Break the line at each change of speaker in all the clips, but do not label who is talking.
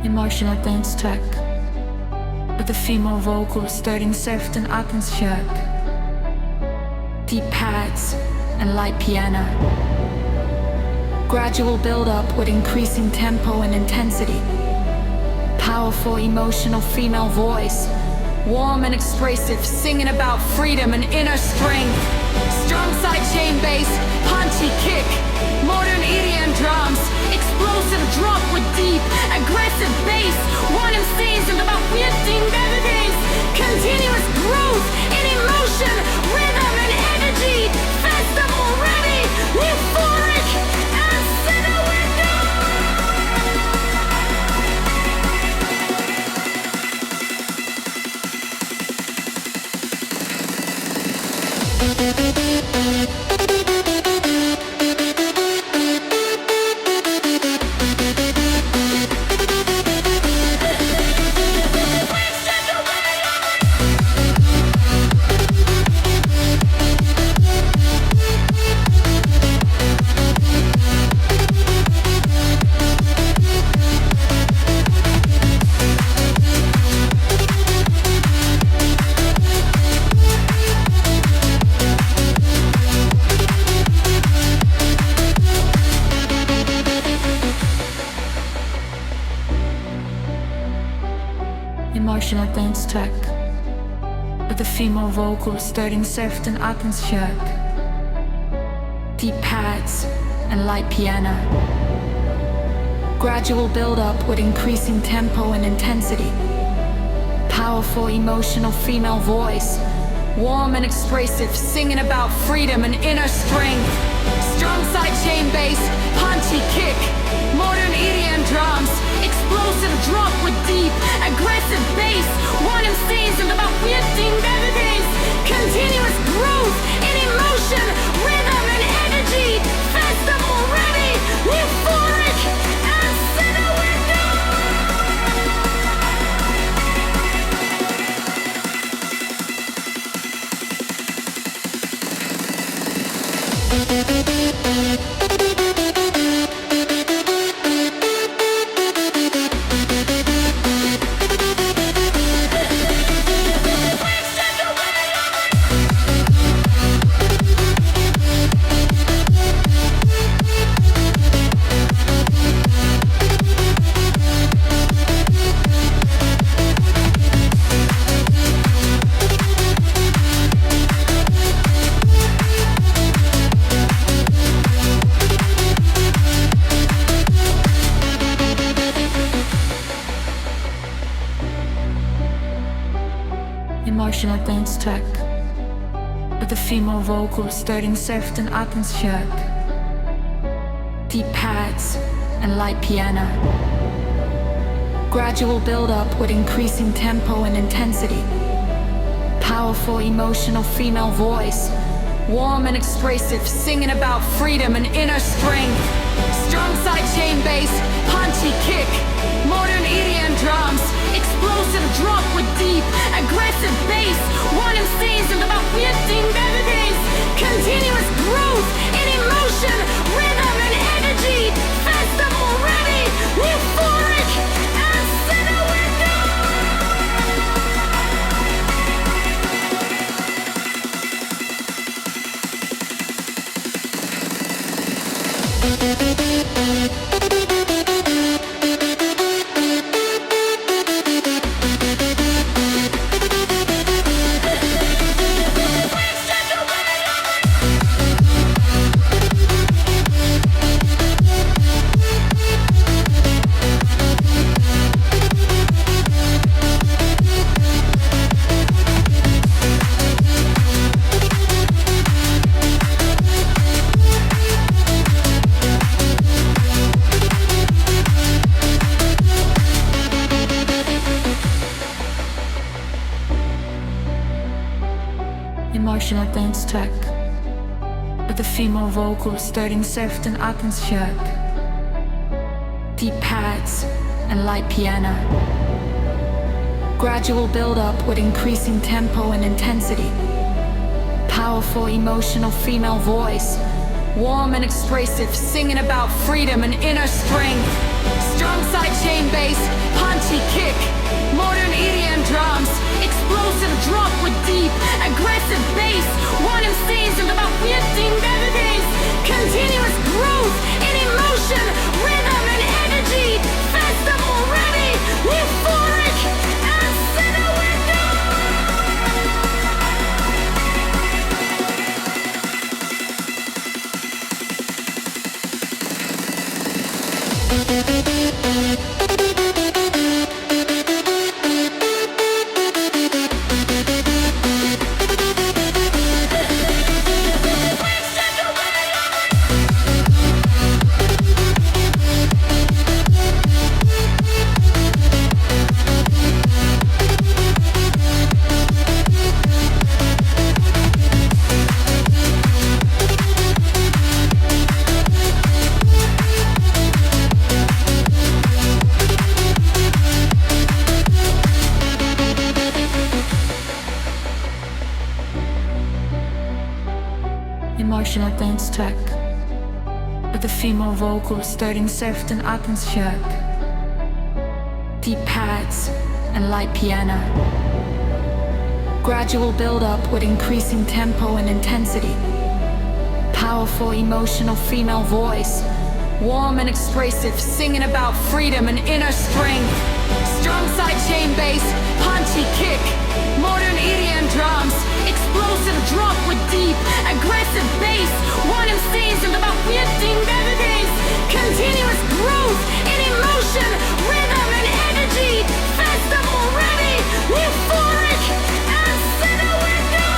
Emotional dance track with the female vocal stirring soft and atmospheric, deep pads and light piano, gradual build-up with increasing tempo and intensity, powerful emotional female voice, warm and expressive, singing about freedom and inner strength, strong side chain bass, punchy kick, modern EDM drums, explosive drop with deep, aggressive bass, one and seasoned about 15 melodies, continuous groove in emotion, rhythm and energy, festival ready, euphoric, and center emotional dance track with the female vocal stirring soft and atmospheric, deep pads and light piano, gradual build-up with increasing tempo and intensity, powerful emotional female voice, warm and expressive, singing about freedom and inner strength, strong side chain bass, punchy kick, modern EDM drums, explosive drop with deep, aggressive bass, one and seasoned about 15 melodies, continuous groove in emotion, rhythm and energy, festival ready, euphoric, and center emotional dance track with the female vocal stirring soft and atmospheric, deep pads and light piano, gradual build-up with increasing tempo and intensity, powerful emotional female voice, warm and expressive, singing about freedom and inner strength, strong side chain bass, punchy kick, modern EDM drums, explosive drop with deep, aggressive bass, one and seasoned about 15 melodies, continuous groove in emotion, rhythm and energy, festival ready, euphoric, and center emotional dance track with the female vocal stirring soft and atmospheric, deep pads and light piano, gradual build-up with increasing tempo and intensity, powerful emotional female voice, warm and expressive, singing about freedom and inner strength, strong side chain bass, deep, aggressive bass. One season about 15 melodies. Continuous growth in emotion, rhythm and energy. Festival ready, euphoric, and center window.
Emotional dance track with the female vocal starting soft and atmospheric, deep pads and light piano, gradual build-up with increasing tempo and intensity, powerful emotional female voice, warm and expressive, singing about freedom and inner strength, strong side chain bass, punchy kick, modern EDM drums, explosive drop with deep, aggressive bass. One season about 15 melodies. Continuous growth in emotion, rhythm and energy. Festival ready, euphoric, and center window.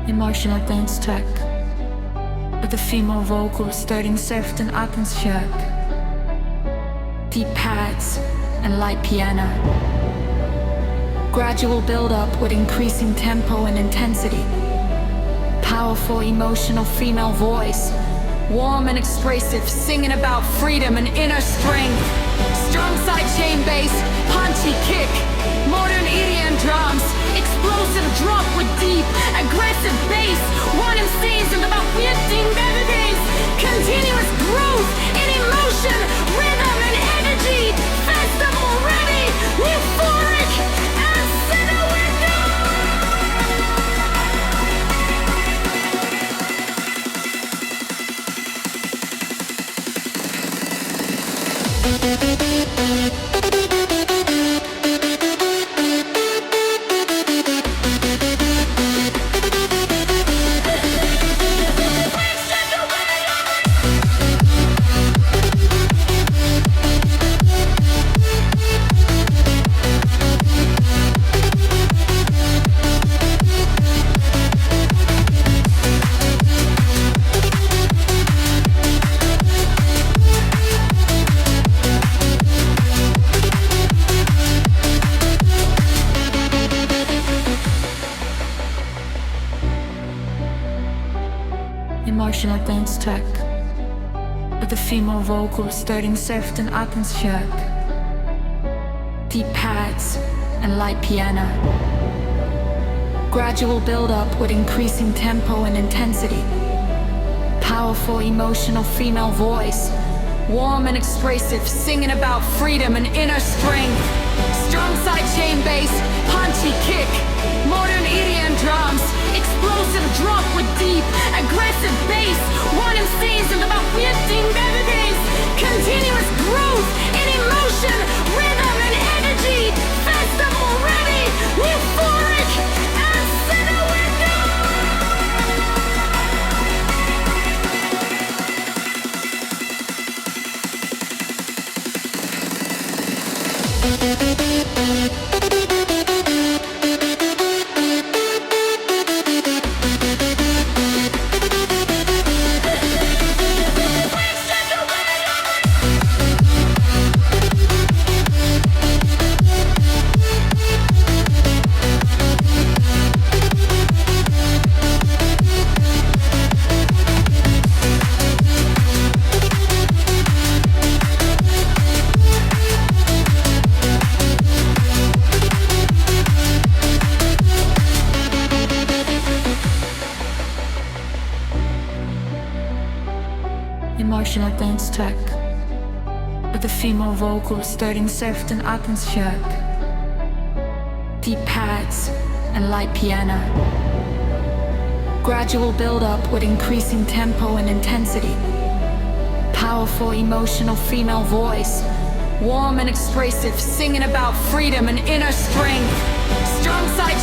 Emotional dance track with the female vocal starting soft and atmospheric, deep pads and light piano, gradual build-up with increasing tempo and intensity, powerful emotional female voice, warm and expressive, singing about freedom and inner strength, strong side chain bass, punchy kick, modern EDM drums, explosive drop with deep, aggressive bass. One season about 15 melodies. Continuous growth in emotion, rhythm and energy. Festival ready, euphoric, and center window. Emotional dance track with the female vocal starting soft and atmospheric, deep pads and light piano, gradual build-up with increasing tempo and intensity, powerful emotional female voice, warm and expressive, singing about freedom and inner strength, strong side chain bass, punchy kick, modern EDM drums, explosive drop with deep, aggressive bass. One season about 15 melodies. Continuous growth in emotion, rhythm and energy. Festival ready, euphoric, and center window.
Emotional dance track with the female vocal stirring soft and atmospheric, deep pads and light piano. Gradual build-up with increasing tempo and intensity. Powerful emotional female voice, warm and expressive, singing about freedom and inner strength. Strong side